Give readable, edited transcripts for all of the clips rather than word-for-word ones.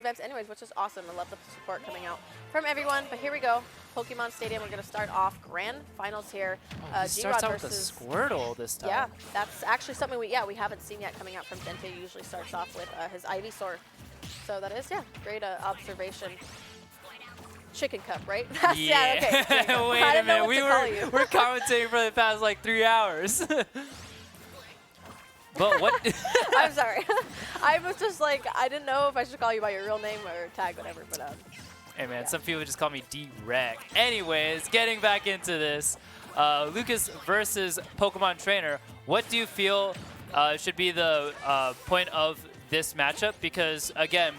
events anyways, which is awesome. I love the support coming out from everyone. But here we go. Pokemon Stadium, we're going to start off grand finals here. He starts out with a Squirtle this time. Yeah, that's actually something we haven't seen yet coming out from Denti. He usually starts off with his Ivysaur. So that is, great observation. Chicken Cup, right? Yeah. Okay. Wait a minute. We're commentating for the past like 3 hours. But what? I'm sorry. I was just like, I didn't know if I should call you by your real name or tag, whatever. But hey man, some people just call me D-Rec. Anyways, getting back into this, Lucas versus Pokemon Trainer. What do you feel should be the point of this matchup? Because again,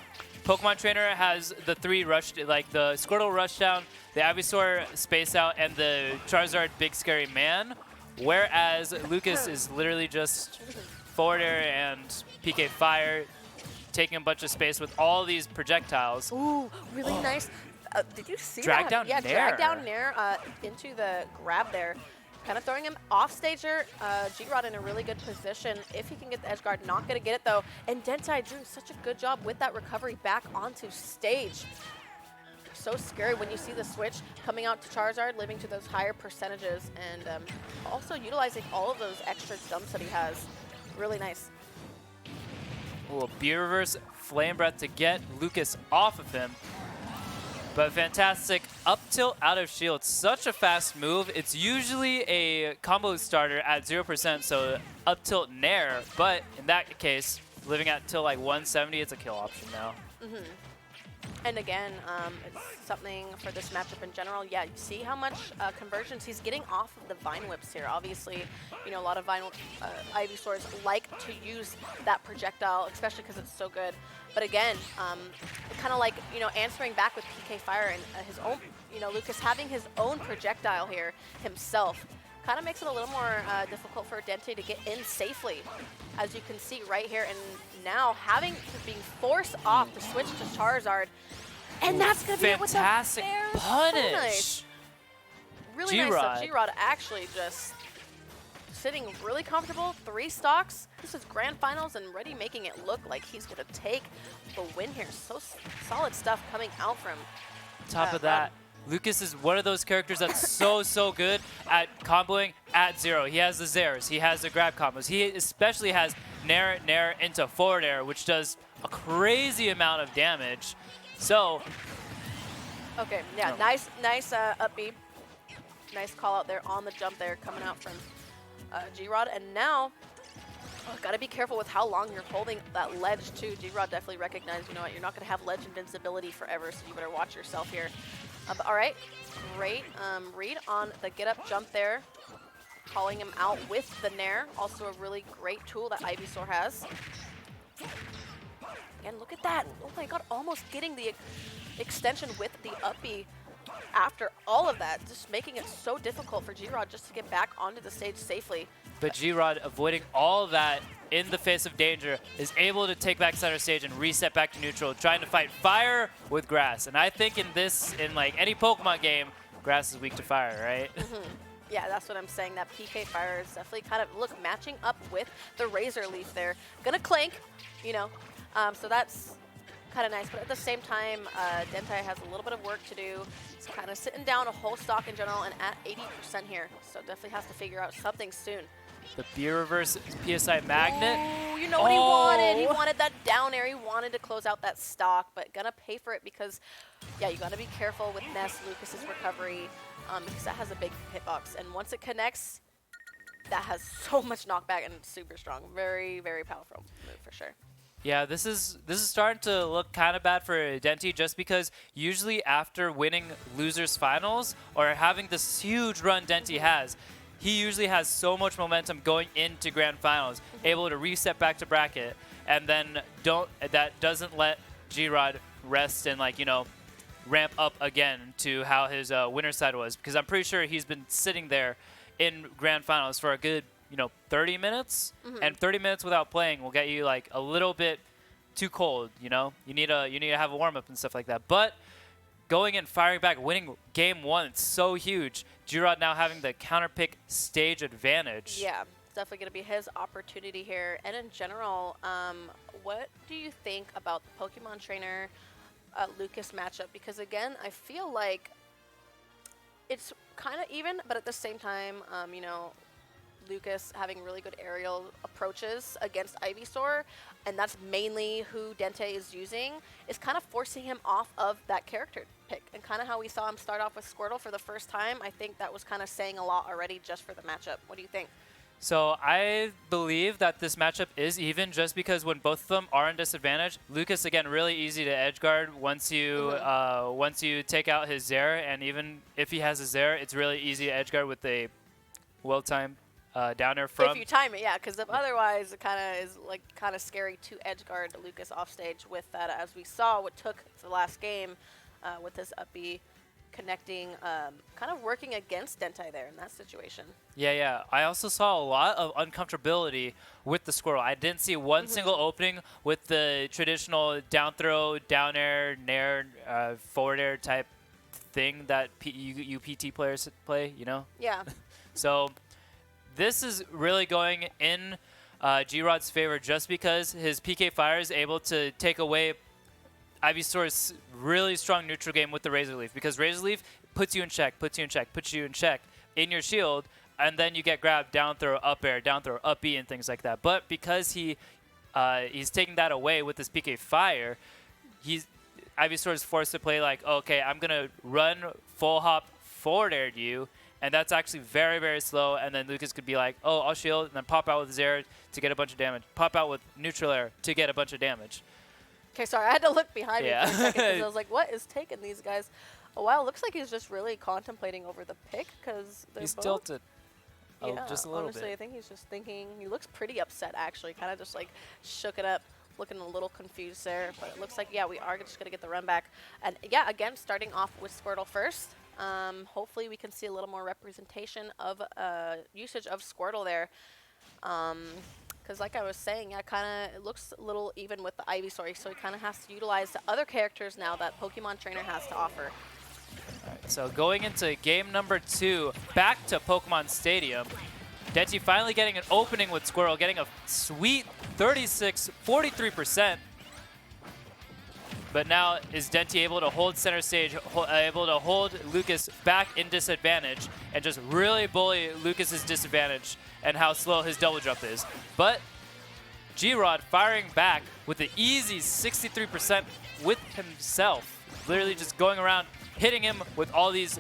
Pokemon Trainer has the 3 rush, like the Squirtle Rushdown, the Ivysaur Space Out, and the Charizard Big Scary Man. Whereas Lucas is literally just forward air and PK Fire, taking a bunch of space with all these projectiles. Ooh, really nice. Did you see drag that? Down yeah, Nair. drag down Nair into the grab there. Kind of throwing him off stage here. G-Rod in a really good position. If he can get the edge guard, not going to get it though. And Denti doing such a good job with that recovery back onto stage. So scary when you see the switch coming out to Charizard, living to those higher percentages, and also utilizing all of those extra jumps that he has. Really nice. Ooh, a B-reverse Flame Breath to get Lucas off of him. But fantastic up tilt out of shield. Such a fast move. It's usually a combo starter at 0%, so up tilt Nair. But in that case, living at till like 170, it's a kill option now. And again, it's something for this matchup in general. Yeah, you see how much conversions he's getting off of the Vine Whips here. Obviously, you know, a lot of Ivysaurs like to use that projectile, especially because it's so good. But again, kind of like, you know, answering back with PK Fire and his own, you know, Lucas having his own projectile here himself kind of makes it a little more difficult for Denti to get in safely, as you can see right here. And now being forced off to switch to Charizard, and that's going to be it with the fantastic punish. So nice. Really nice stuff. G-Rod actually just sitting really comfortable. 3 stocks. This is grand finals and ready, making it look like he's going to take the win here. So solid stuff coming out from top of that. Lucas is one of those characters that's so good at comboing at 0. He has the Zers, he has the grab combos. He especially has Nair into forward air, which does a crazy amount of damage. So, okay, yeah, nice up B. Nice call out there on the jump there coming out from G-Rod. And now, gotta be careful with how long you're holding that ledge too. G-Rod definitely recognized, you know what, you're not gonna have ledge invincibility forever, so you better watch yourself here. But all right, great read on the get up jump there. Calling him out with the Nair. Also a really great tool that Ivysaur has. Again, look at that. Oh my god, almost getting the extension with the up B after all of that. Just making it so difficult for G-Rod just to get back onto the stage safely. But G-Rod, avoiding all of that in the face of danger, is able to take back center stage and reset back to neutral, trying to fight fire with grass. And I think in like any Pokemon game, grass is weak to fire, right? Yeah, that's what I'm saying. That PK Fire is definitely kind of, look, matching up with the Razor Leaf there. Gonna clink, you know, so that's kind of nice. But at the same time, Denti has a little bit of work to do. He's kind of sitting down a whole stock in general and at 80% here. So definitely has to figure out something soon. The B-reverse PSI Magnet. Ooh, you know what he wanted? He wanted that down air. He wanted to close out that stock, but gonna pay for it because, yeah, you gotta be careful with Ness, Lucas's recovery, because that has a big hitbox. And once it connects, that has so much knockback and super strong. Very, very powerful move for sure. Yeah, this is starting to look kind of bad for Denti, just because usually after winning losers finals or having this huge run Denti has, he usually has so much momentum going into grand finals, able to reset back to bracket, and then that doesn't let G-Rod rest and, like, you know, ramp up again to how his winner side was, because I'm pretty sure he's been sitting there in grand finals for a good, you know, 30 minutes, and 30 minutes without playing will get you like a little bit too cold, you know? You need to have a warm-up and stuff like that. But going and firing back, winning game 1, it's so huge. G-Rod now having the counter pick stage advantage. Yeah, it's definitely going to be his opportunity here. And in general, what do you think about the Pokemon Trainer Lucas matchup because, again, I feel like it's kind of even, but at the same time, you know, Lucas having really good aerial approaches against Ivysaur, and that's mainly who Denti is using, is kind of forcing him off of that character pick. And kind of how we saw him start off with Squirtle for the first time, I think that was kind of saying a lot already just for the matchup. What do you think? So I believe that this matchup is even just because when both of them are in disadvantage, Lucas, again, really easy to edge guard once you take out his Zera, and even if he has a Zera, it's really easy to edge guard with a well-timed downer from... If you time it, yeah, because otherwise it kind of is like kind of scary to edge guard Lucas off stage with that, as we saw what took the last game with his up B connecting, kind of working against Denti there in that situation. Yeah. I also saw a lot of uncomfortability with the Squirtle. I didn't see one single opening with the traditional down throw, down air, nair, forward air type thing that you PT players play, you know? Yeah. So this is really going in G-Rod's favor just because his PK Fire is able to take away Ivysaur's really strong neutral game with the Razor Leaf, because Razor Leaf puts you in check in your shield, and then you get grabbed down throw, up air, down throw, up B, and things like that. But because he's taking that away with his PK Fire, Ivysaur is forced to play like, okay, I'm going to run full hop forward air to you, and that's actually very, very slow, and then Lucas could be like, oh, I'll shield, and then pop out with Zera to get a bunch of damage, pop out with neutral air to get a bunch of damage. Okay, sorry, I had to look behind me for a second because I was like, what is taking these guys a while? Looks like he's just really contemplating over the pick because he's tilted. Yeah, just a little honestly, bit. I think he's just thinking. He looks pretty upset, actually, kind of just like shook it up, looking a little confused there. But it looks like, yeah, we are just going to get the run back. And yeah, again, starting off with Squirtle first. Hopefully we can see a little more representation of usage of Squirtle there. Because like I was saying, yeah, it looks a little even with the Ivysaur, so he kind of has to utilize the other characters now that Pokemon Trainer has to offer. All right, so going into game number 2, back to Pokemon Stadium. Denti finally getting an opening with Squirtle, getting a sweet 43%. But now is Denti able to hold center stage, able to hold Lucas back in disadvantage, and just really bully Lucas's disadvantage and how slow his double jump is. But G-Rod firing back with an easy 63% with himself. Literally just going around, hitting him with all these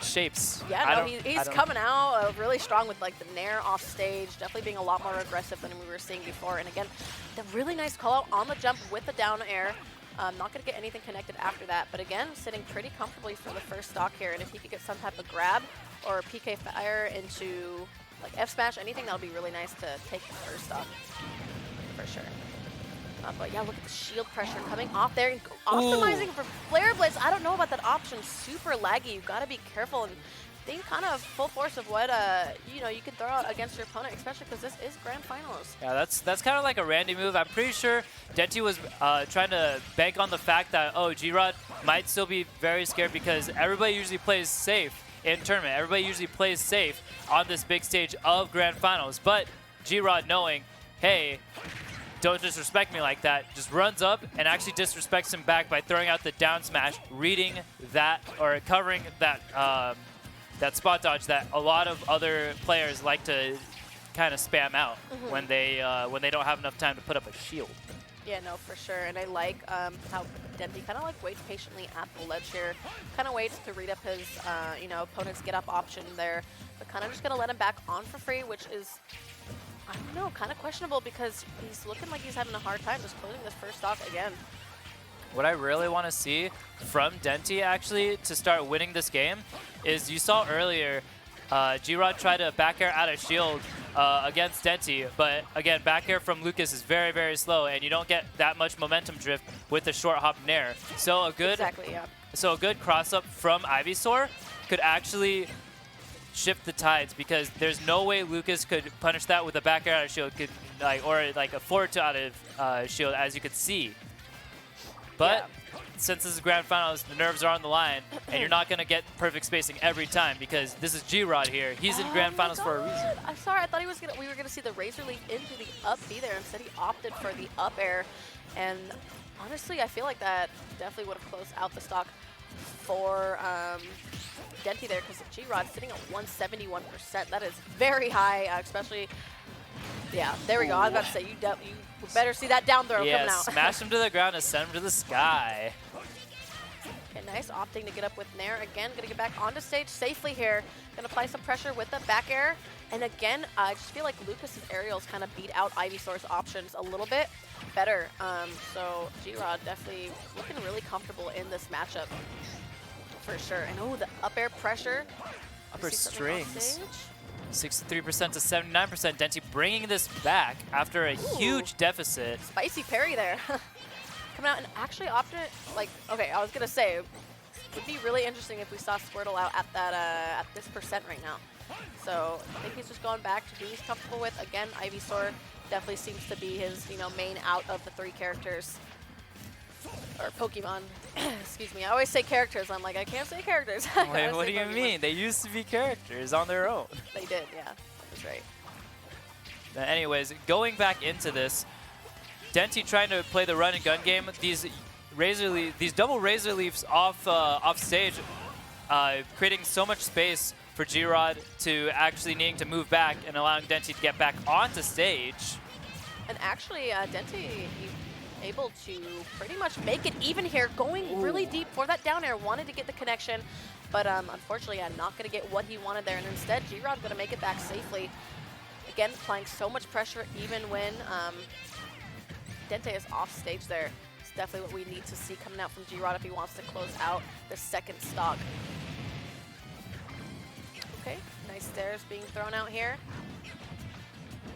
shapes. Yeah, no, he's coming out really strong with like the nair off stage, definitely being a lot more aggressive than we were seeing before. And again, the really nice call out on the jump with the down air. Not going to get anything connected after that, but again, sitting pretty comfortably for the first stock here. And if he could get some type of grab or PK Fire into like F Smash, anything, that'll be really nice to take the first stock for sure. But yeah, look at the shield pressure coming off there and optimizing for Flare Blitz. I don't know about that option. Super laggy. You've got to be careful and think kind of full force of what you know, you can throw out against your opponent, especially because this is Grand Finals. Yeah, that's kind of like a Randy move. I'm pretty sure Denti was trying to bank on the fact that, oh, G-Rod might still be very scared because everybody usually plays safe in tournament. Everybody usually plays safe on this big stage of Grand Finals. But G-Rod knowing, hey, don't disrespect me like that, just runs up and actually disrespects him back by throwing out the down smash, reading that or covering that that spot dodge that a lot of other players like to kind of spam out when they don't have enough time to put up a shield. Yeah, no, for sure. And I like how Denti kind of like waits patiently at the ledge here, kind of waits to read up his you know, opponent's get up option there, but kind of just gonna let him back on for free, which is, I don't know, kind of questionable because he's looking like he's having a hard time just closing this first stock again. What I really want to see from Denti actually to start winning this game is, you saw earlier G-Rod try to back air out of shield against Denti, but again, back air from Lucas is very, very slow, and you don't get that much momentum drift with the short hop nair. So a good, so a good cross up from Ivysaur could actually shift the tides, because there's no way Lucas could punish that with a back air out of shield, or like a forward to out of shield, as you could see. But since this is Grand Finals, the nerves are on the line, and you're not going to get perfect spacing every time, because this is G-Rod here. He's in Grand Finals for a reason. I'm sorry, I thought we were going to see the Razor Leaf into the up B there. Instead, he opted for the up air. And Honestly, I feel like that definitely would have closed out the stock for Denti there, because G-Rod sitting at 171%. That is very high, especially. Yeah, there we go. I was about to say, you better see that down throw coming Yeah, out. smash him to the ground and send him to the sky. Okay, nice opting to get up with Nair. Again, going to get back onto stage safely here. Going to apply some pressure with the back air. And again, I just feel like Lucas's aerials kind of beat out Ivysaur's options a little bit better. So G-Rod definitely looking really comfortable in this matchup for sure. And oh, the up air pressure. Upper See something off strings. stage? 63% to 79%. Denti bringing this back after a huge deficit. Spicy parry there. Coming out and actually opted, like, okay, I was going to say, it would be really interesting if we saw Squirtle out at that at this percent right now. So I think he's just going back to who he's comfortable with. Again, Ivysaur definitely seems to be his, main out of the 3 characters. Or Pokemon. Excuse me. I always say characters. I'm like, I can't say characters. Wait, what do you mean? They used to be characters on their own. They did, yeah. That's right. Anyways, going back into this, Denti trying to play the run and gun game. These double razor leaves off stage, creating so much space for G-Rod to actually needing to move back and allowing Denti to get back onto stage. And actually, Denti able to pretty much make it even here, going really deep for that down air. Wanted to get the connection, but unfortunately, not going to get what he wanted there. And instead, G-Rod going to make it back safely. Again, applying so much pressure even when Denti is off stage there. It's definitely what we need to see coming out from G-Rod if he wants to close out the second stock. Okay, nice stairs being thrown out here.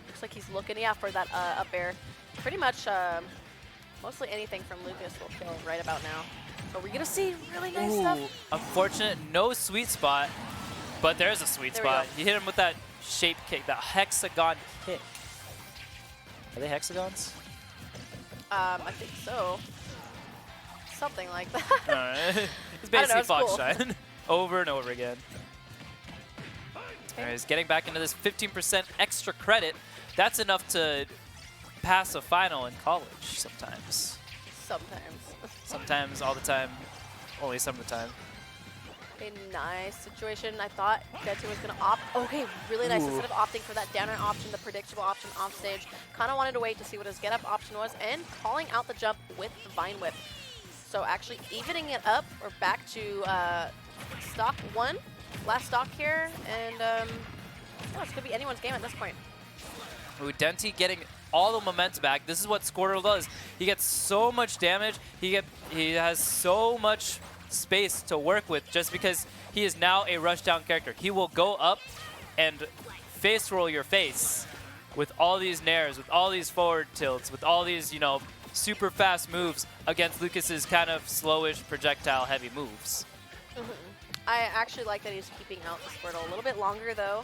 Looks like he's looking, for that up air. Pretty much, mostly anything from Lucas will kill right about now. Are we gonna see really nice stuff? Unfortunate, no sweet spot, but there's a sweet spot. You hit him with that shape kick, that hexagon kick. Are they hexagons? I think so. Something like that. It's basically Fox cool. Shine over and over again. Anyways, getting back into this 15% extra credit. That's enough to pass a final in college sometimes. Sometimes. Sometimes, all the time, only some of the time. A nice situation. I thought Denti was going to opt. Okay, really nice. Instead of opting for that down air option, the predictable option off stage, kind of wanted to wait to see what his get up option was and calling out the jump with the Vine Whip. So actually evening it up or back to stock 1. Last stock here, and it's gonna be anyone's game at this point. Ooh, Denti getting all the momentum back. This is what Squirtle does. He gets so much damage. He has so much space to work with just because he is now a rushdown character. He will go up and face roll your face with all these nairs, with all these forward tilts, with all these, super fast moves against Lucas's kind of slowish projectile heavy moves. I actually like that he's keeping out the Squirtle a little bit longer, though.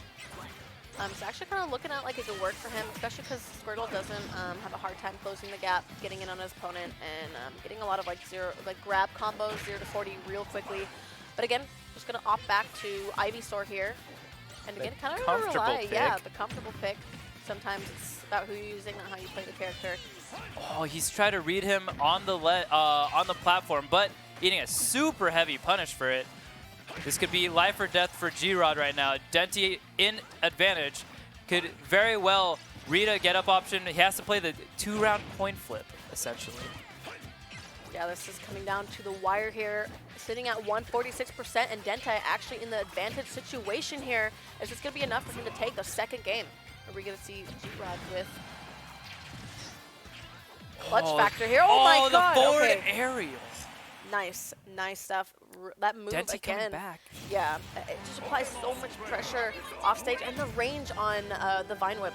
It's actually kind of looking out like it could work for him, especially because Squirtle doesn't have a hard time closing the gap, getting in on his opponent, and getting a lot of grab combos 0 to 40 real quickly. But again, just gonna opt back to Ivysaur here, and again, kind of rely, the comfortable pick. Sometimes it's about who you're using, not how you play the character. Oh, he's trying to read him on the platform, but eating a super heavy punish for it. This could be life or death for G-Rod right now. Denti in advantage could very well read a get-up option. He has to play the 2-round coin flip, essentially. Yeah, this is coming down to the wire here, sitting at 146%, and Denti actually in the advantage situation here. Is this going to be enough for him to take the second game? Are we going to see G-Rod with clutch factor here? Oh my god! Oh, the forward aerial. Nice stuff. That move Denti again. coming back. Yeah, it just applies so much pressure off stage, and the range on the Vine Whip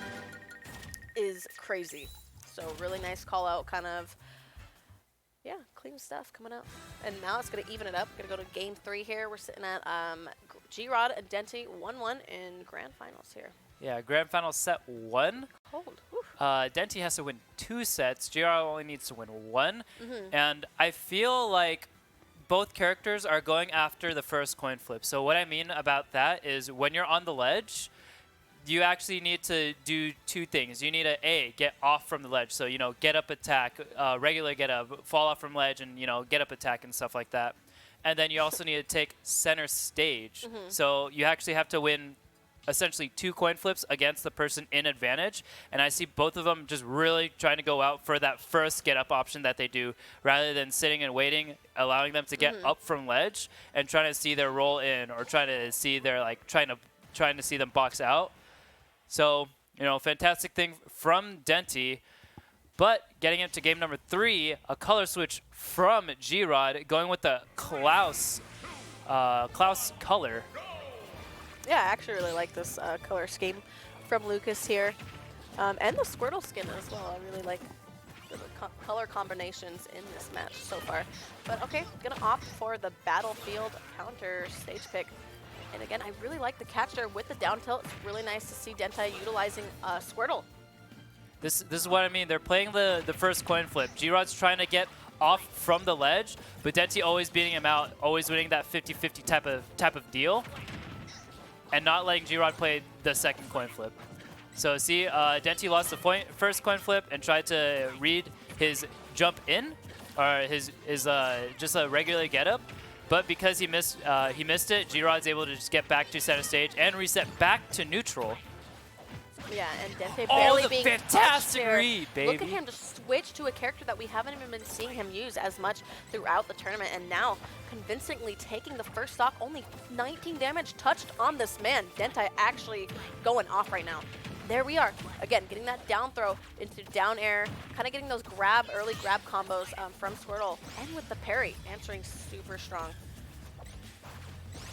is crazy. So really nice call out, kind of. Yeah, clean stuff coming out. And now it's going to even it up. Going to go to game 3 here. We're sitting at G-Rod and Denti 1-1 in grand finals here. Yeah, grand final set 1. Cold. Denti has to win 2 sets. G-Rod only needs to win 1. And I feel like both characters are going after the first coin flip. So what I mean about that is when you're on the ledge, you actually need to do two things. You need to get off from the ledge, so get up attack, regular get up, fall off from ledge, and get up attack and stuff like that. And then you also need to take center stage. So you actually have to win essentially 2 coin flips against the person in advantage. And I see both of them just really trying to go out for that first get up option that they do, rather than sitting and waiting, allowing them to get up from ledge and trying to see their roll in, or trying to see their trying to see them box out. So, fantastic thing from Denti. But getting into game number 3, a color switch from G-Rod, going with the Klaus color. Yeah, I actually really like this color scheme from Lucas here. And the Squirtle skin as well. I really like the color combinations in this match so far. But okay, gonna opt for the Battlefield counter stage pick. And again, I really like the catch there with the down tilt. It's really nice to see Denti utilizing Squirtle. This is what I mean. They're playing the first coin flip. G-Rod's trying to get off from the ledge, but Denti always beating him out, always winning that 50-50 type of deal, and not letting G-Rod play the second coin flip. So see, Denti lost the first coin flip and tried to read his jump in, or his just a regular get up. But because he missed it, G-Rod's able to just get back to center stage and reset back to neutral. Yeah, and Denti barely being fantastic read, baby. Look at him just switch to a character that we haven't even been seeing him use as much throughout the tournament, and now convincingly taking the first stock. Only 19 damage touched on this man. Denti actually going off right now. There we are. Again, getting that down throw into down air, kind of getting those early grab combos from Squirtle, and with the parry, answering super strong.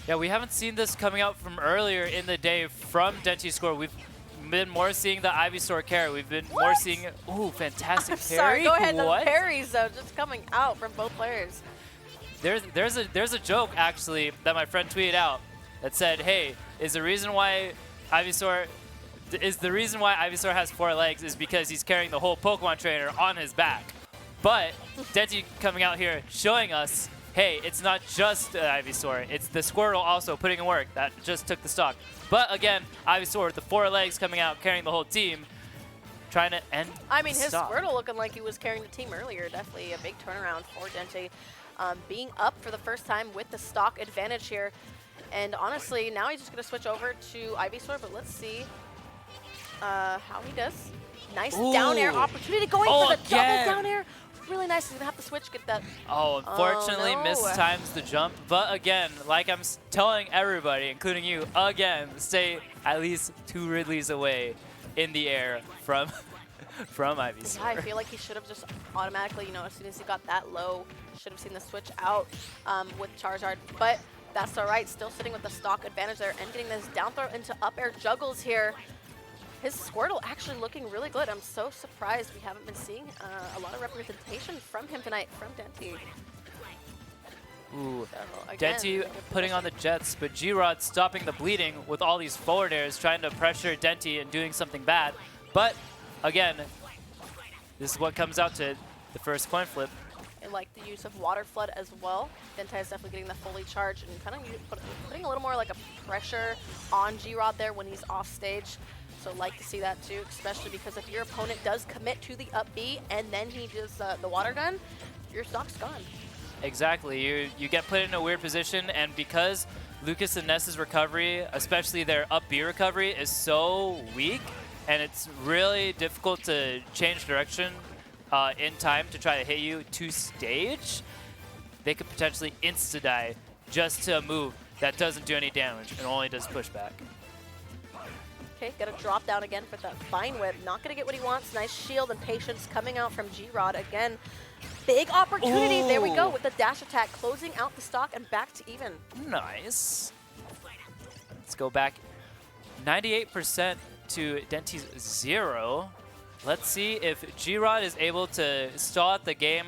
Yeah, we haven't seen this coming out from earlier in the day from Denti's score. We've been more seeing the Ivysaur carry. We've been more seeing, ooh, fantastic I'm parry. Sorry, go ahead. What? The parries though, just coming out from both players. There's a joke actually that my friend tweeted out that said, "Hey, is the reason why Ivysaur has 4 legs is because he's carrying the whole Pokemon trainer on his back." But Denti coming out here showing us, hey, it's not just Ivysaur, it's the Squirtle also putting in work. That just took the stock. But again, Ivysaur with the 4 legs coming out, carrying the whole team, trying to end I mean, the his stock. Squirtle looking like he was carrying the team earlier. Definitely a big turnaround for Denti. Being up for the first time with the stock advantage here. And honestly, now he's just going to switch over to Ivysaur, but let's see how he does. Nice down air opportunity going for the double down air. Really nice. He's going to have to switch, get that. Oh, unfortunately mistimes the jump. But again, like I'm telling everybody, including you, again, stay at least 2 Ridleys away in the air from Ivysaur. Yeah, I feel like he should have just automatically, as soon as he got that low, should have seen the switch out with Charizard. But that's all right. Still sitting with the stock advantage there and getting this down throw into up air juggles here. His Squirtle actually looking really good. I'm so surprised we haven't been seeing a lot of representation from him tonight, from Denti. Ooh, So, again, Denti putting on the jets, but G-Rod stopping the bleeding with all these forward airs, trying to pressure Denti and doing something bad. But again, this is what comes out to the first coin flip. I like the use of Water Flood as well. Denti is definitely getting the fully charged and kind of putting a little more like a pressure on G-Rod there when he's off stage. So like to see that too, especially because if your opponent does commit to the up B and then he does the water gun, your stock's gone. Exactly. You get put in a weird position, and because Lucas and Ness's recovery, especially their up B recovery, is so weak, and it's really difficult to change direction in time to try to hit you to stage, they could potentially insta-die just to a move that doesn't do any damage and only does pushback. Okay, got to drop down again for the Vine Whip. Not going to get what he wants. Nice shield and patience coming out from G-Rod. Again, big opportunity. There we go with the dash attack, closing out the stock and back to even. Nice. Let's go back 98% to Denti's 0. Let's see if G-Rod is able to stall out the game,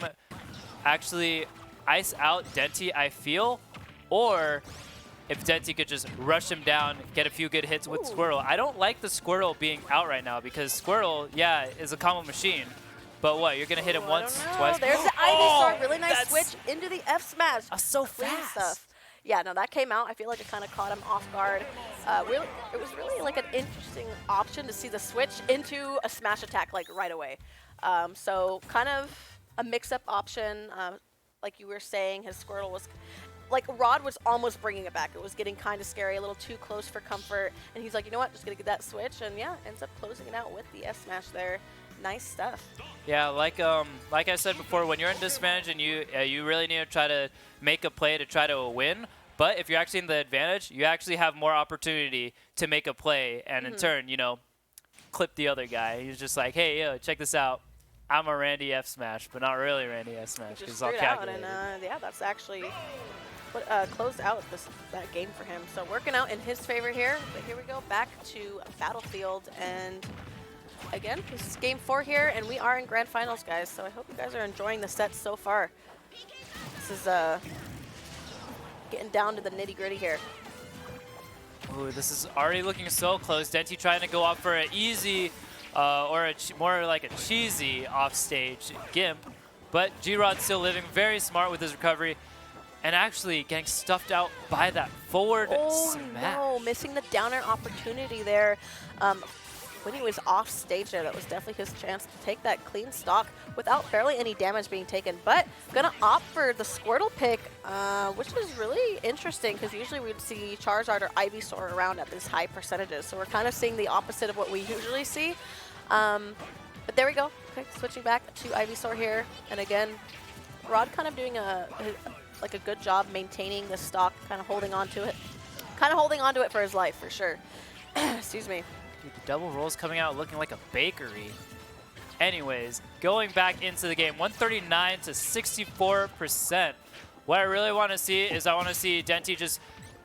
actually ice out Denti, I feel, or if Denti could just rush him down, get a few good hits with Squirtle. I don't like the Squirtle being out right now because Squirtle, yeah, is a combo machine. But what, you're going to hit him once, twice? There's the Ivysaur. Really nice switch into the F smash. So Clean fast. stuff. yeah, no, that came out. I feel like it kind of caught him off guard. It was really like an interesting option to see the switch into a smash attack like right away. So kind of a mix-up option. Like you were saying, his Squirtle was, like Rod was almost bringing it back. It was getting kind of scary, a little too close for comfort. And he's like, you know what, just gonna get that switch. And yeah, ends up closing it out with the S smash there. Nice stuff. Yeah, like I said before, when you're in disadvantage and you really need to try to make a play to try to win. But if you're actually in the advantage, you actually have more opportunity to make a play and in turn, you know, clip the other guy. He's just like, hey, yo, check this out. I'm a Randy F Smash, but not really Randy F Smash because I'll calculate. And yeah, that's actually what closed out that game for him. So working out in his favor here. But here we go back to Battlefield, and again, this is game 4 here, and we are in grand finals, guys. So I hope you guys are enjoying the set so far. This is getting down to the nitty gritty here. Ooh, this is already looking so close. Denti trying to go up for an easy. Or more like a cheesy offstage Gimp. But G-Rod still living very smart with his recovery and actually getting stuffed out by that forward smash. No, missing the down air opportunity there. When he was off stage there, that was definitely his chance to take that clean stock without barely any damage being taken. But gonna opt for the Squirtle pick, which is really interesting because usually we'd see Charizard or Ivysaur around at these high percentages. So we're kind of seeing the opposite of what we usually see. But there we go. Okay, switching back to Ivysaur here. And again, Rod kind of doing a good job maintaining the stock, kind of holding on to it. Kind of holding on to it for his life, for sure. Excuse me. Dude, the double rolls coming out looking like a bakery. Anyways, going back into the game, 139 to 64%. What I really want to see is I want to see Denti just,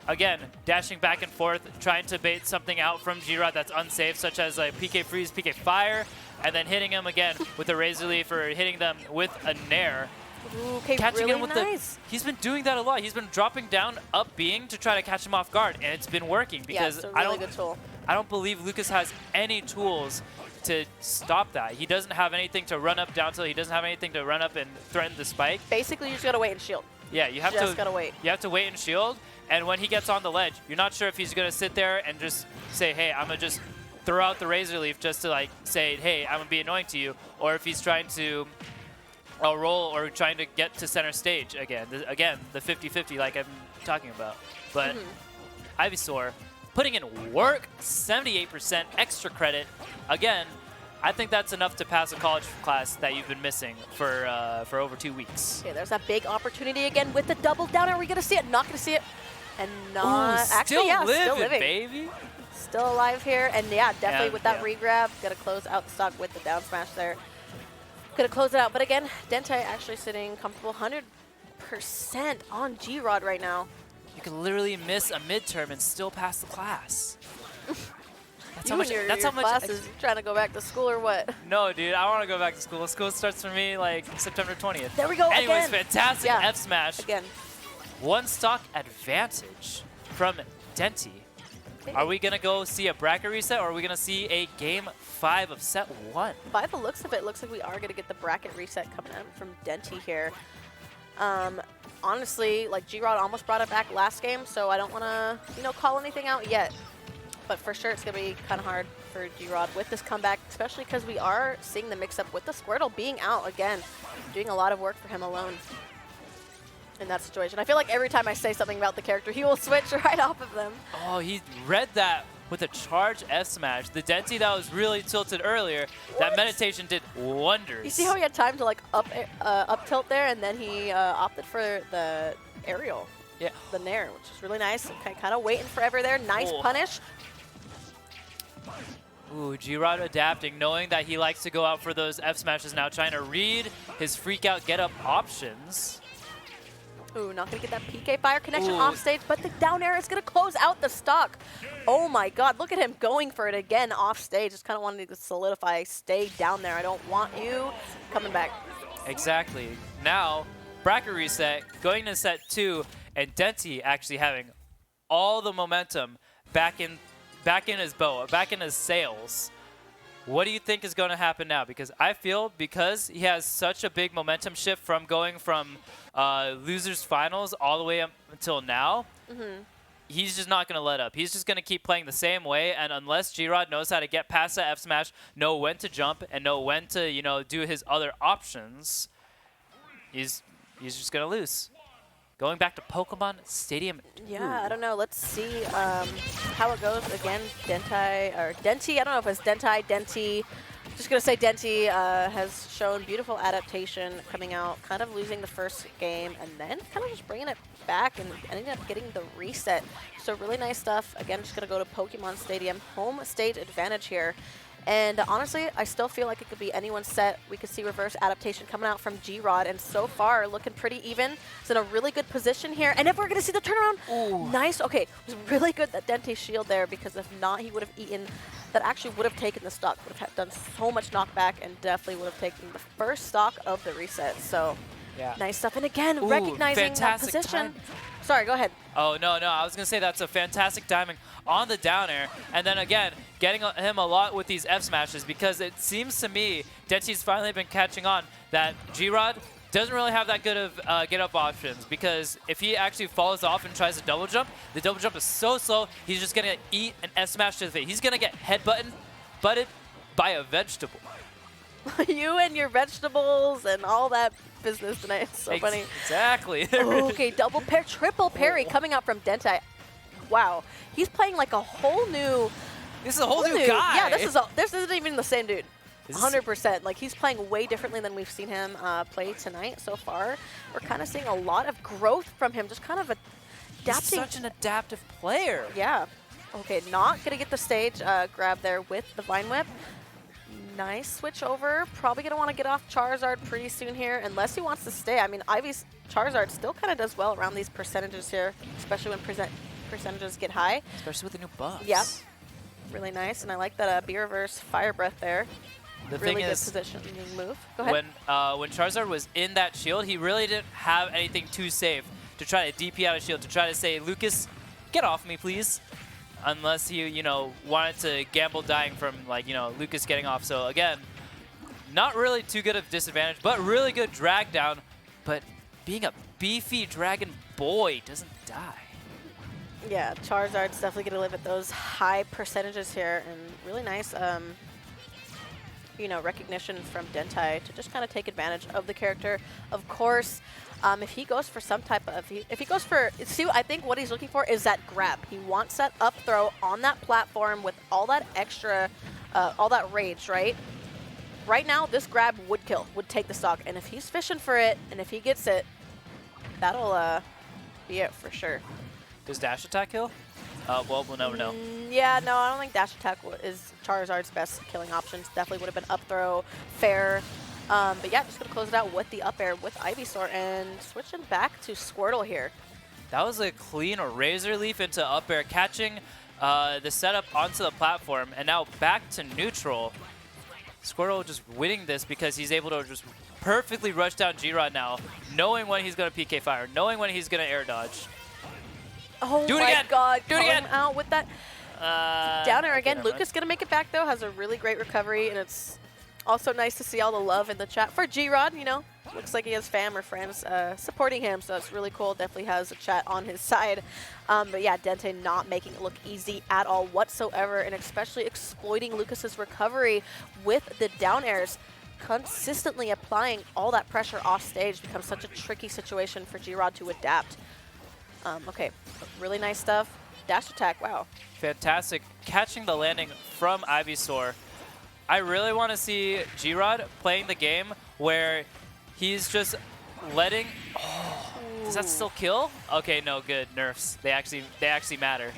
again, dashing back and forth, trying to bait something out from G-Rod that's unsafe, such as like PK Freeze, PK Fire, and then hitting him again with a Razor Leaf or hitting them with a Nair. Ooh, okay, Catching really him with nice. he's been doing that a lot. He's been dropping down up being to try to catch him off guard, and it's been working because yeah, it's a really good tool. I don't believe Lucas has any tools to stop that. He doesn't have anything to run up down tilt. He doesn't have anything to run up and threaten the spike. Basically, you just gotta wait and shield. Yeah, you have just gotta wait. You have to wait and shield. And when he gets on the ledge, you're not sure if he's gonna sit there and just say, "Hey, I'm gonna just throw out the Razor Leaf just to like say, hey, I'm gonna be annoying to you," or if he's trying to roll or trying to get to center stage again. Again, the 50-50 like I'm talking about. But Ivysaur putting in work, 78% extra credit. Again, I think that's enough to pass a college class that you've been missing for over 2 weeks. Okay, there's that big opportunity again with the double down. Are we gonna see it? Not gonna see it. And not Ooh, actually, yeah, living, still living, baby. Still alive here, and yeah, definitely Yeah, with that yeah. re-grab, gotta close out the stock with the down smash there. Gonna close it out, but again, Denti actually sitting comfortable 100% on G-Rod right now. You can literally miss a midterm and still pass the class. That's You and your classes, you trying to go back to school or what? No, dude, I want to go back to school. School starts for me like September 20th. There we go. Anyways, again. fantastic Yeah. F smash. Again. One stock advantage from Denti. Okay. Are we gonna go see a bracket reset, or are we gonna see a game 5 of set 1? By the looks of it, looks like we are gonna get the bracket reset coming out from Denti here. Honestly, like G-Rod almost brought it back last game, so I don't want to, call anything out yet. But for sure, it's gonna be kind of hard for G-Rod with this comeback, especially because we are seeing the mix-up with the Squirtle being out again, doing a lot of work for him alone in that situation. I feel like every time I say something about the character, he will switch right off of them. Oh, he read that with a charge F smash. The Denti that was really tilted earlier, that meditation did wonders. You see how he had time to like up tilt there, and then he opted for the aerial, Yeah. the Nair, which is really nice. Okay, kind of waiting forever there. Nice punish. Ooh, G-Rod adapting, knowing that he likes to go out for those F smashes now, trying to read his freak out get up options. Ooh, not gonna get that PK Fire connection Ooh. off stage, but the down air is gonna close out the stock. Oh my god, look at him going for it again off stage. Just kind of wanted to solidify, stay down there. I don't want you coming back. Exactly. Now, bracket reset, going to set 2, and Denti actually having all the momentum back in his bow, back in his sails. What do you think is going to happen now? Because I feel because he has such a big momentum shift from going from losers finals all the way up until now, he's just not going to let up. He's just going to keep playing the same way, and unless G-Rod knows how to get past that F smash, know when to jump, and know when to, you know, do his other options, he's just going to lose. Going back to Pokemon Stadium 2. Yeah, I don't know. Let's see how it goes. Again, Denti, I don't know if it's Denti. Just going to say Denti has shown beautiful adaptation coming out, kind of losing the first game, and then kind of just bringing it back and ending up getting the reset. So really nice stuff. Again, just going to go to Pokemon Stadium. Home stage advantage here. And honestly, I still feel like it could be anyone's set. We could see reverse adaptation coming out from G-Rod, and so far looking pretty even. It's in a really good position here. And if we're going to see the turnaround, nice. Okay, it was really good that Dente shield there, because if not, he would have eaten. That actually would have taken the stock, would have done so much knockback, and definitely would have taken the first stock of the reset. So yeah, nice stuff. And again, recognizing that position. Time. Sorry, go ahead. Oh, no, I was going to say that's a fantastic timing on the down air. And then again, getting him a lot with these F smashes, because it seems to me Denti's finally been catching on that G-Rod doesn't really have that good of get-up options, because if he actually falls off and tries to double jump, the double jump is so slow, he's just going to eat an F smash to the face. He's going to get butted by a vegetable. You and your vegetables and all that business tonight. It's so funny. Exactly. Okay, double pair, triple parry coming out from Denti. Wow, he's playing like a whole new. This is a whole new guy. Yeah, this isn't even the same dude. 100%. Like, he's playing way differently than we've seen him play tonight so far. We're kind of seeing a lot of growth from him, just kind of adapting. He's such an adaptive player. Yeah. Okay, not gonna get the stage grab there with the Vine Whip. Nice switch over. Probably going to want to get off Charizard pretty soon here, unless he wants to stay. I mean, Ivy's Charizard still kind of does well around these percentages here, especially when percentages get high. Especially with the new buffs. Yeah. Really nice, and I like that B-Reverse Fire Breath there. The really thing good is, positioning move. Go ahead. When Charizard was in that shield, he really didn't have anything too safe to try to DP out a shield, to try to say, Lucas, get off me, please. Unless he, you know, wanted to gamble dying from, like, you know, Lucas getting off. So, again, not really too good of disadvantage, but really good drag down. But being a beefy dragon boy doesn't die. Yeah, Charizard's definitely going to live at those high percentages here. And really nice, you know, recognition from Denti to just kind of take advantage of the character. Of course, if he goes for some type of, if he goes for, see, I think what he's looking for is that grab. He wants that up throw on that platform with all that extra, all that rage, right? Right now, this grab would kill, would take the stock. And if he's fishing for it, and if he gets it, that'll be it for sure. Does dash attack kill? Well, we'll never know. Yeah, no, I don't think dash attack is Charizard's best killing options. Definitely would have been up throw, fair. But yeah, just going to close it out with the up air with Ivysaur, and switching back to Squirtle here. That was a clean Razor Leaf into up air, catching the setup onto the platform, and now back to neutral. Squirtle just winning this because he's able to just perfectly rush down G-Rod now, knowing when he's going to PK Fire, knowing when he's going to air dodge. Oh Do it my again. God. Do it again. Out with that. Down air again. Okay, Lucas going to make it back, though. Has a really great recovery, and it's also nice to see all the love in the chat for G-Rod, you know. Looks like he has fam or friends supporting him, so it's really cool. Definitely has a chat on his side. But yeah, Dente not making it look easy at all whatsoever, and especially exploiting Lucas's recovery with the down airs. Consistently applying all that pressure off stage becomes such a tricky situation for G-Rod to adapt. Okay, really nice stuff. Dash attack, wow. Fantastic. Catching the landing from Ivysaur. I really want to see G-Rod playing the game where he's just letting... Oh, does that still kill? Okay, no, good. Nerfs. They actually matter.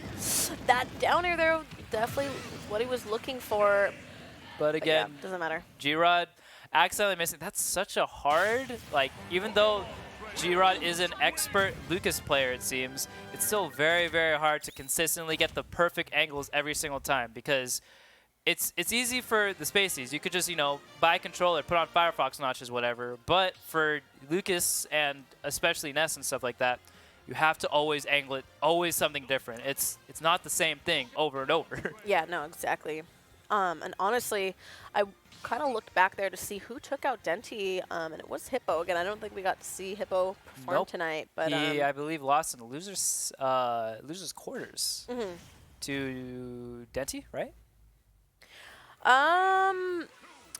That down air there, definitely what he was looking for. But again, yeah, doesn't matter. G-Rod accidentally missing. That's such a hard, like, even though G-Rod is an expert Lucas player, it seems, it's still very, very hard to consistently get the perfect angles every single time, because it's easy for the Spaceys. You could just, you know, buy a controller, put on Firefox notches, whatever. But for Lucas and especially Ness and stuff like that, you have to always angle it, always something different. It's not the same thing over and over. Yeah, no, exactly. And honestly, I kind of looked back there to see who took out Denti, and it was Hippo. Again, I don't think we got to see Hippo perform Nope. tonight, but He, I believe, lost in the losers quarters to Denti, right?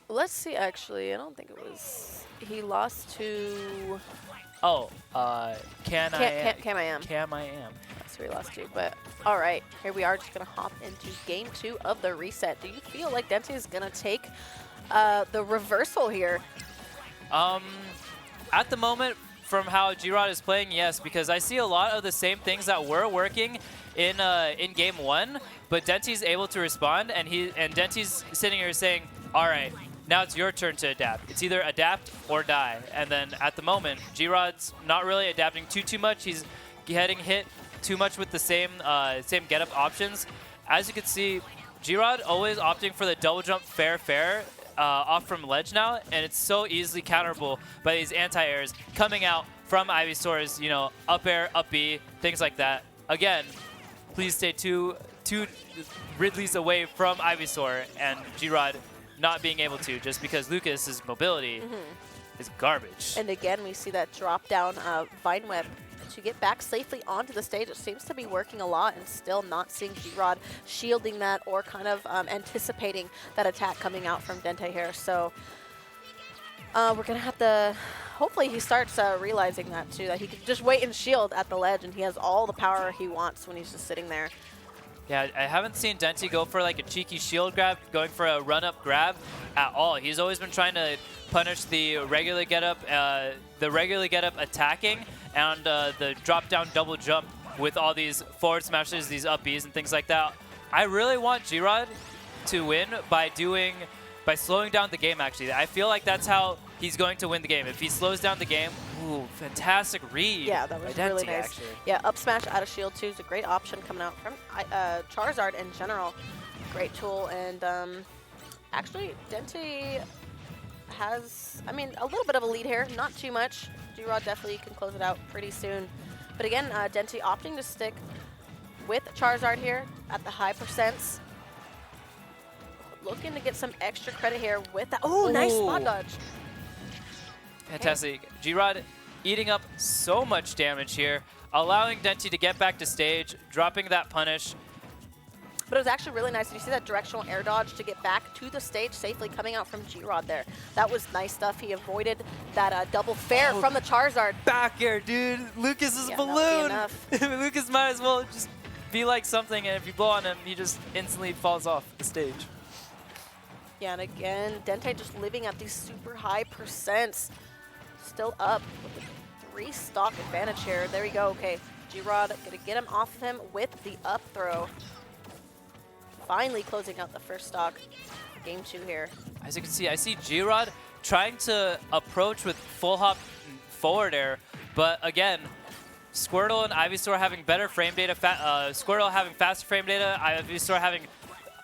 let's see. Actually, I don't think it was. He lost to Oh, Can I Cam. Cam I am. That's who he lost to. But all right, here we are, just gonna hop into game 2 of the reset. Do you feel like Denti is gonna take the reversal here? At the moment, from how G-Rod is playing, yes, because I see a lot of the same things that were working in game 1, but Denti's able to respond, and Denti's sitting here saying, all right, now it's your turn to adapt. It's either adapt or die. And then at the moment, G-Rod's not really adapting too much. He's getting hit too much with the same get-up options. As you can see, G-Rod always opting for the double jump fair off from ledge now, and it's so easily counterable by these anti-airs coming out from Ivysaur's, you know, up air, up B, things like that. Again, please stay two Ridleys away from Ivysaur, and G-Rod not being able to, just because Lucas's mobility is garbage. And again, we see that drop down Vine Whip to get back safely onto the stage. It seems to be working a lot, and still not seeing G-Rod shielding that or kind of anticipating that attack coming out from Denti here. So we're going to have to, hopefully he starts realizing that too, that he can just wait and shield at the ledge, and he has all the power he wants when he's just sitting there. Yeah, I haven't seen Denti go for like a cheeky shield grab, going for a run-up grab at all. He's always been trying to punish the regular get-up attacking, and the drop-down double jump with all these forward smashes, these up Bs and things like that. I really want G-Rod to win by slowing down the game, actually. I feel like that's how he's going to win the game. If he slows down the game, ooh, fantastic read. Yeah, that was by really Denti, nice. actually. Yeah, up smash out of shield too is a great option coming out from Charizard in general. Great tool, and actually Denti has, I mean, a little bit of a lead here, not too much. G-Rod definitely can close it out pretty soon. But again, Denti opting to stick with Charizard here at the high percents. Looking to get some extra credit here with that. Oh, nice spot dodge. Fantastic. Okay. G-Rod eating up so much damage here, allowing Denti to get back to stage, dropping that punish. But it was actually really nice. Did you see that directional air dodge to get back to the stage safely coming out from G-Rod there? That was nice stuff. He avoided that double fair from the Charizard. Back air, dude. Lucas's balloon. Lucas might as well just be like something, and if you blow on him, he just instantly falls off the stage. Yeah, and again, Denti just living at these super high percents. Still up with a 3-stock advantage here. There we go. Okay, G-Rod gonna get him off of him with the up throw. Finally closing out the first stock. Game 2 here. As you can see, I see G-Rod trying to approach with full hop forward air, but again, Squirtle and Ivysaur having better frame data. Squirtle having faster frame data. Ivysaur having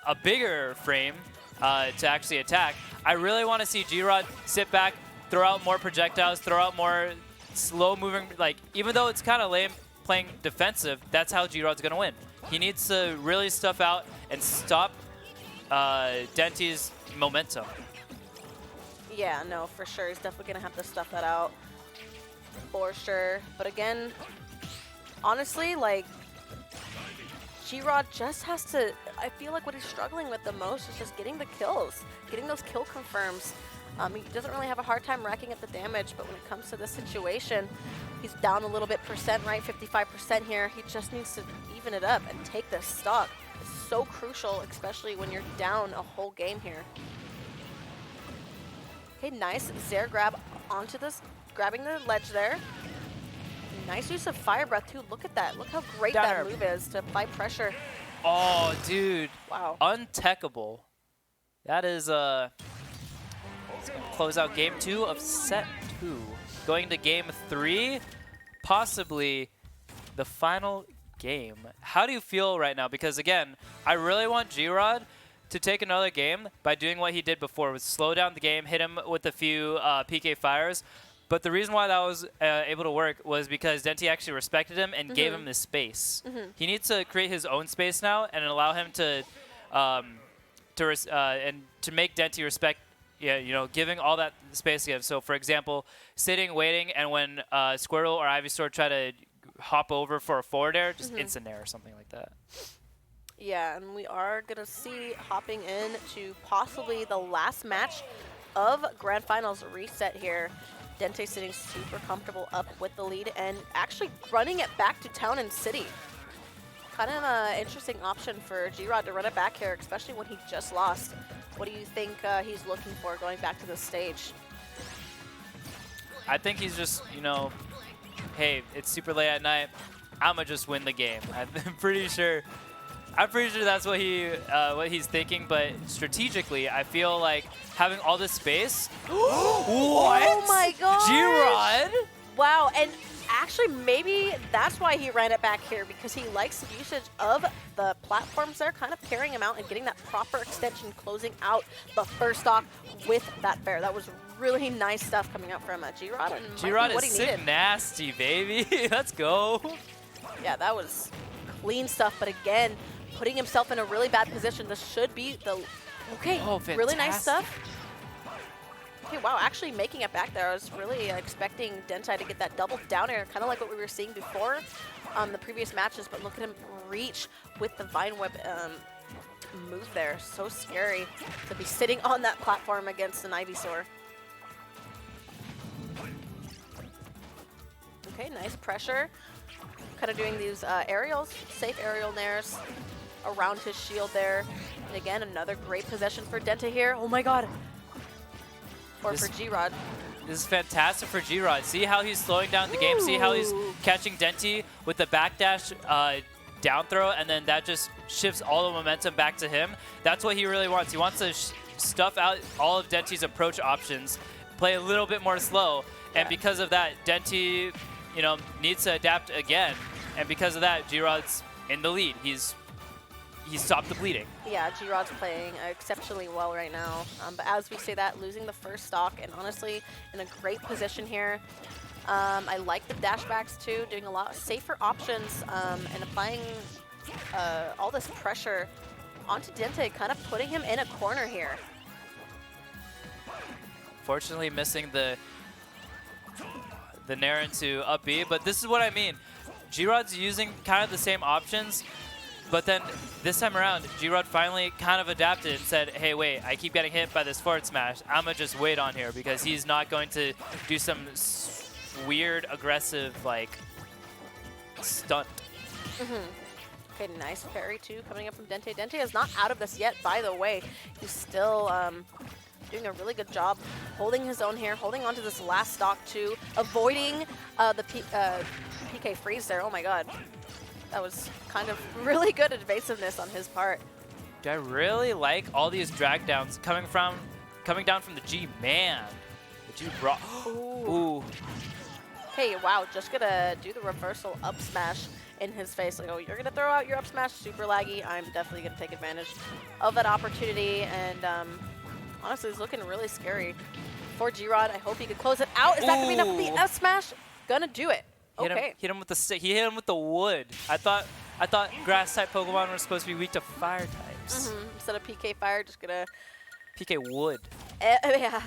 a bigger frame to actually attack. I really want to see G-Rod sit back, throw out more projectiles, throw out more slow moving, like, even though it's kind of lame playing defensive, that's how G-Rod's going to win. He needs to really stuff out and stop Denti's momentum. Yeah, no, for sure. He's definitely going to have to stuff that out for sure. But again, honestly, like, G-Rod just has to, I feel like what he's struggling with the most is just getting the kills, getting those kill confirms. He doesn't really have a hard time racking up the damage, but when it comes to this situation, he's down a little bit percent, right? 55% here. He just needs to even it up and take this stock. It's so crucial, especially when you're down a whole game here. Okay, nice Zair grab onto this, grabbing the ledge there. Nice use of Fire Breath too. Look at that. Look how great that move is to apply pressure. Oh, dude. Wow. Untechable. That is close out game 2 of set 2. Going to game 3, possibly the final game. How do you feel right now? Because again, I really want G-Rod to take another game by doing what he did before, was slow down the game, hit him with a few PK fires. But the reason why that was able to work was because Denti actually respected him and gave him the space. He needs to create his own space now and allow him to and to make Denti respect, yeah, giving all that space to give. So, for example, sitting, waiting, and when Squirtle or Ivysaur try to hop over for a forward air, just instant air or something like that. Yeah, and we are going to see hopping in to possibly the last match of Grand Finals reset here. Denti sitting super comfortable up with the lead and actually running it back to Town and City. Kind of an interesting option for G-Rod to run it back here, especially when he just lost. What do you think he's looking for going back to the stage? I think he's just, hey, it's super late at night. I'm going to just win the game. I'm pretty sure that's what he's thinking, but strategically, I feel like having all this space. What? Oh my god! G-Rod? Wow, and actually maybe that's why he ran it back here, because he likes the usage of the platforms there, kind of carrying him out and getting that proper extension, closing out the first stock with that bear. That was really nice stuff coming out from G-Rod, and G-Rod what is he sick needed. nasty, baby. Let's go. Yeah, that was clean stuff, but again, putting himself in a really bad position. This should be the... Okay, really nice stuff. Okay, wow, actually making it back there. I was really expecting Denti to get that double down air, kind of like what we were seeing before the previous matches, but look at him reach with the Vine Whip move there. So scary to be sitting on that platform against an Ivysaur. Okay, nice pressure. Kind of doing these aerials, safe aerial nairs around his shield there. And again, another great possession for Denti here. Oh my god. Or for G-Rod. This is fantastic for G-Rod. See how he's slowing down the game? See how he's catching Denti with the backdash down throw, and then that just shifts all the momentum back to him? That's what he really wants. He wants to stuff out all of Denti's approach options, play a little bit more slow, and because of that, Denti, needs to adapt again. And because of that, G-Rod's in the lead. He's stopped the bleeding. Yeah, G-Rod's playing exceptionally well right now. But as we say that, losing the first stock, and honestly, in a great position here. I like the dashbacks too, doing a lot of safer options and applying all this pressure onto Denti, kind of putting him in a corner here. Fortunately, missing the Nair into up B, but this is what I mean. G-Rod's using kind of the same options, but then this time around, G-Rod finally kind of adapted and said, hey, wait, I keep getting hit by this forward smash. I'm going to just wait on here because he's not going to do some weird, aggressive, stunt. Okay, nice parry, too, coming up from Denti. Denti is not out of this yet, by the way. He's still doing a really good job holding his own here, holding onto this last stock, too, avoiding the PK freeze there. Oh, my God. That was kind of really good evasiveness on his part. I really like all these drag downs coming down from the G-Man. The G-Bro. Ooh. Hey, wow, just gonna do the reversal up smash in his face. Like, oh, you're gonna throw out your up smash, super laggy. I'm definitely gonna take advantage of that opportunity. And honestly, it's looking really scary for G-Rod. I hope he could close it out. Is that gonna be enough for the up smash? Gonna do it. Okay. Hit him with the stick. He hit him with the wood. I thought grass type Pokemon were supposed to be weak to fire types. Instead of PK fire, just gonna PK wood. Yeah,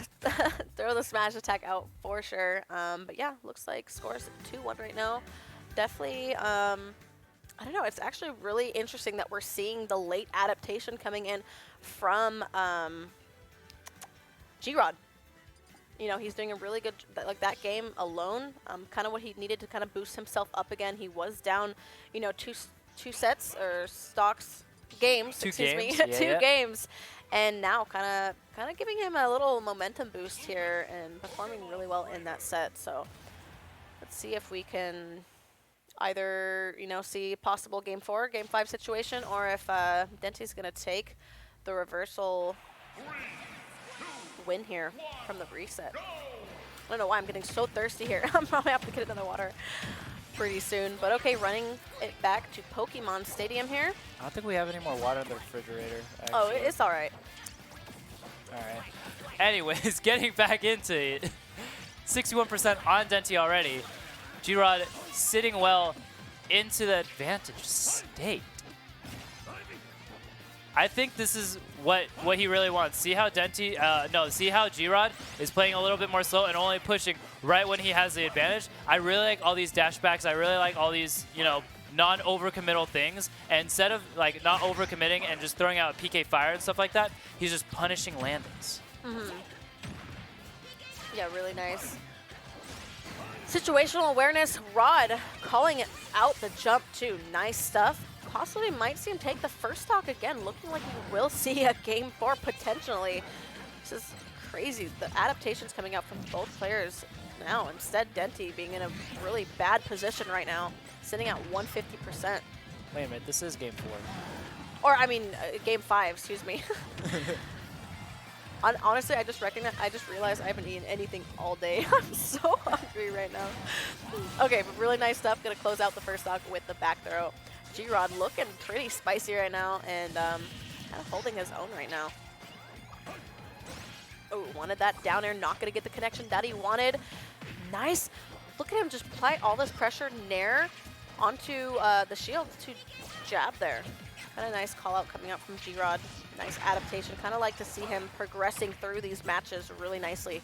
throw the smash attack out for sure. But yeah, looks like scores 2-1 right now. Definitely, I don't know. It's actually really interesting that we're seeing the late adaptation coming in from G-Rod. He's doing a really good, that game alone, kind of what he needed to kind of boost himself up again. He was down, two sets or games, excuse me, two games. And now kind of giving him a little momentum boost here and performing really well in that set. So let's see if we can either, see possible game 4, game 5 situation, or if Denti's going to take the reversal win here from the reset. I don't know why I'm getting so thirsty here. I'm probably have to get another water pretty soon. But okay, running it back to Pokemon Stadium here. I don't think we have any more water in the refrigerator, actually. Oh, it's all right. All right. Anyways, getting back into it. 61% on Denti already. G-Rod sitting well into the advantage state. I think this is what he really wants. See how Denti, see how G-Rod is playing a little bit more slow and only pushing right when he has the advantage. I really like all these dashbacks. I really like all these, non-overcommittal things. And instead of like not overcommitting and just throwing out PK fire and stuff like that, he's just punishing landings. Yeah, really nice. Situational awareness, Rod calling it out the jump too. Nice stuff. Possibly might see him take the first stock again. Looking like we will see a game 4 potentially. This is crazy. The adaptations coming out from both players now. Instead, Denti being in a really bad position right now, sitting at 150%. Wait a minute, this is game 4. Or, I mean, game 5, excuse me. Honestly, I just realized I haven't eaten anything all day. I'm so hungry right now. Okay, but really nice stuff. Gonna close out the first stock with the back throw. G-Rod looking pretty spicy right now and kind of holding his own right now. Oh, wanted that down air, not gonna get the connection that he wanted. Nice. Look at him just apply all this pressure nair onto the shield to jab there. Kind of nice call out coming out from G-Rod. Nice adaptation. Kind of like to see him progressing through these matches really nicely.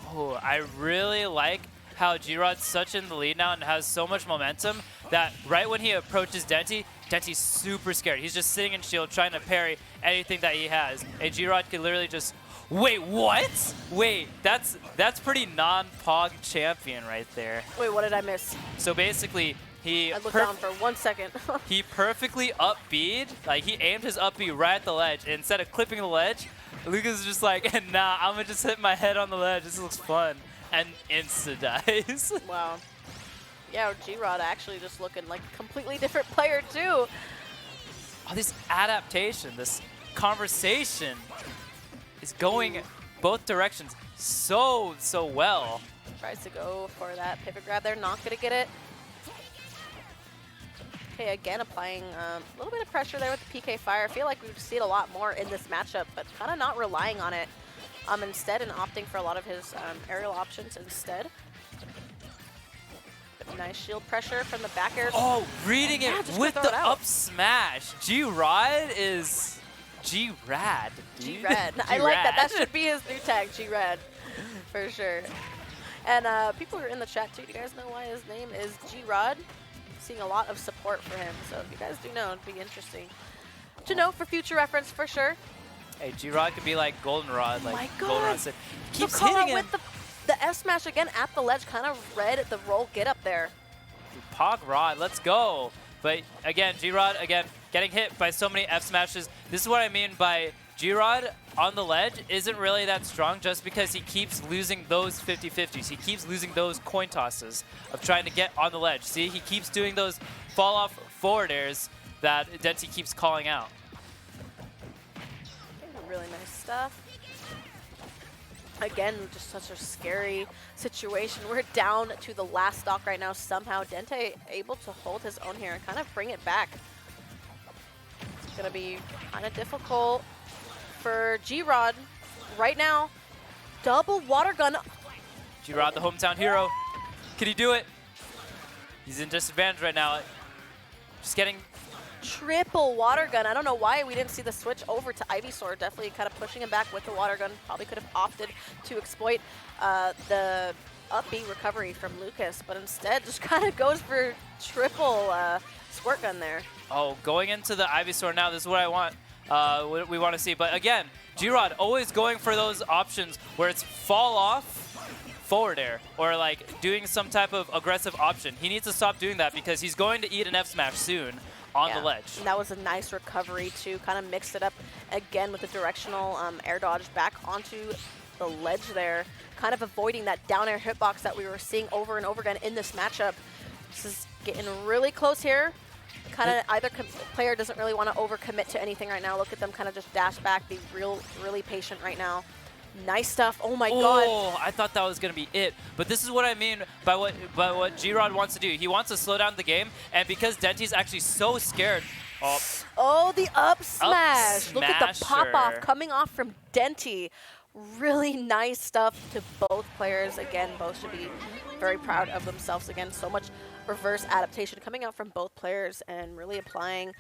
Oh, I really like how G-Rod's such in the lead now and has so much momentum that right when he approaches Denti, Denti's super scared. He's just sitting in shield trying to parry anything that he has. And G-Rod could literally just, wait, what? Wait, that's pretty non-Pog champion right there. Wait, what did I miss? So basically, I looked down for 1 second. he perfectly up B'd, like he aimed his up B right at the ledge. And instead of clipping the ledge, Lucas is just like, nah, I'm gonna just hit my head on the ledge. This looks fun. And insta-dies. Wow. Yeah, G-Rod actually just looking like a completely different player too. Oh, this adaptation, this conversation is going both directions so well. Tries to go for that pivot grab there, not gonna get it. Okay, again applying a little bit of pressure there with the PK fire. I feel like we've seen a lot more in this matchup, but kind of not relying on it instead and opting for a lot of his aerial options instead. But nice shield pressure from the back air. Oh, reading it with the up smash. G-Rod is G-Rad. G-Rad. I like that. That should be his new tag, G-Rad, for sure. And people are in the chat too. Do you guys know why his name is G-Rod? Seeing a lot of support for him, so if you guys do know, it'd be interesting to know for future reference for sure. Hey, G-Rod could be like Goldenrod, like my God. Goldenrod said. He keeps hitting hitting him. with the F smash again at the ledge, kind of read the roll get up there. Pog Rod, let's go. But again, G-Rod, again, getting hit by so many F smashes. This is what I mean by G-Rod on the ledge isn't really that strong just because he keeps losing those 50-50s. He keeps losing those coin tosses of trying to get on the ledge. See, he keeps doing those fall-off forward airs that Denti keeps calling out. Really nice stuff. Again, just such a scary situation. We're down to the last stock right now. Somehow Denti able to hold his own here and kind of bring it back. It's going to be kind of difficult for G-Rod right now. Double water gun. G-Rod, the hometown hero. Can he do it? He's in disadvantage right now. Just getting triple water gun. I don't know why we didn't see the switch over to Ivysaur. Definitely kind of pushing him back with the water gun. Probably could have opted to exploit the up B recovery from Lucas, but instead just kind of goes for triple squirt gun there. Oh, going into the Ivysaur now. This is what I want. What we want to see. But again, G-Rod always going for those options where it's fall off forward air or like doing some type of aggressive option. He needs to stop doing that because he's going to eat an F smash soon on the ledge. And that was a nice recovery to kind of mix it up again with the directional air dodge back onto the ledge there, kind of avoiding that down air hitbox that we were seeing over and over again in this matchup. This is getting really close here. Kind of either player doesn't really want to overcommit to anything right now. Look at them kind of just dash back, be really patient right now. Nice stuff. Oh my God. Oh, I thought that was going to be it. But this is what I mean by what G-Rod wants to do. He wants to slow down the game, and because Denti's actually so scared. Oh, the up smash. Look at the pop-off coming off from Denti. Really nice stuff to both players. Again, both should be very proud of themselves. Again, so much reverse adaptation coming out from both players and really applying